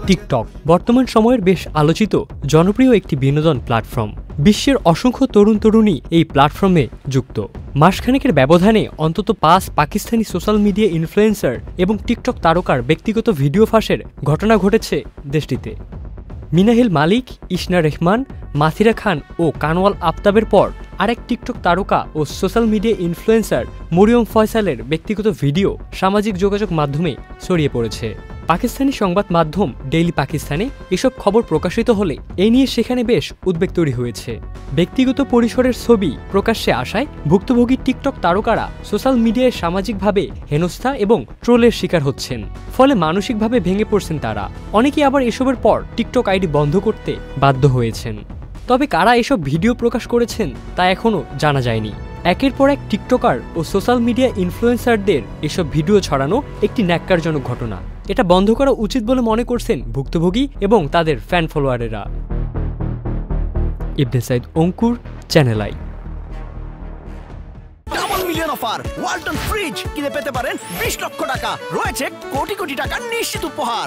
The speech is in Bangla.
টিকটক বর্তমান সময়ের বেশ আলোচিত জনপ্রিয় একটি বিনোদন প্ল্যাটফর্ম। বিশ্বের অসংখ্য তরুণ তরুণী এই প্ল্যাটফর্মে যুক্ত। মাসখানেকের ব্যবধানে অন্তত 5 পাকিস্তানি সোশ্যাল মিডিয়া ইনফ্লুয়েন্সার এবং টিকটক তারকার ব্যক্তিগত ভিডিও ফাঁসের ঘটনা ঘটেছে দেশটিতে। মিনাহিল মালিক, ইসনা রহমান, মাথিরা খান ও কানওয়াল আফতাবের পর আরেক টিকটক তারকা ও সোশ্যাল মিডিয়া ইনফ্লুয়েন্সার মরিয়ম ফয়সালের ব্যক্তিগত ভিডিও সামাজিক যোগাযোগ মাধ্যমে ছড়িয়ে পড়েছে। পাকিস্তানি সংবাদ মাধ্যম ডেইলি পাকিস্তানে এসব খবর প্রকাশিত হলে এই নিয়ে সেখানে বেশ উদ্বেগ তৈরি হয়েছে। ব্যক্তিগত পরিসরের ছবি প্রকাশ্যে আসায় ভুক্তভোগী টিকটক তারকারা সোশ্যাল মিডিয়ায় সামাজিকভাবে হেনস্থা এবং ট্রোলের শিকার হচ্ছেন। ফলে মানসিকভাবে ভেঙে পড়ছেন তারা। অনেকেই আবার এসবের পর টিকটক আইডি বন্ধ করতে বাধ্য হয়েছেন। তবে কারা এসব ভিডিও প্রকাশ করেছেন তা এখনও জানা যায়নি। একের পর এক টিকটকার ও সোশ্যাল মিডিয়া ইনফ্লুয়েন্সারদের এসব ভিডিও ছড়ানো একটি ন্যাক্কারজনক ঘটনা। এটা বন্ধ করা উচিত বলে মনে করছেন ভুক্তভোগী এবং তাদের ফ্যান ফলোয়ারেরা। Ibne Sayeed Ankur, channel I. Double million offer Walton fridge কিনে পেতে পারেন 20 লক্ষ টাকা, রয়েছে কোটি কোটি টাকার নিশ্চিত উপহার।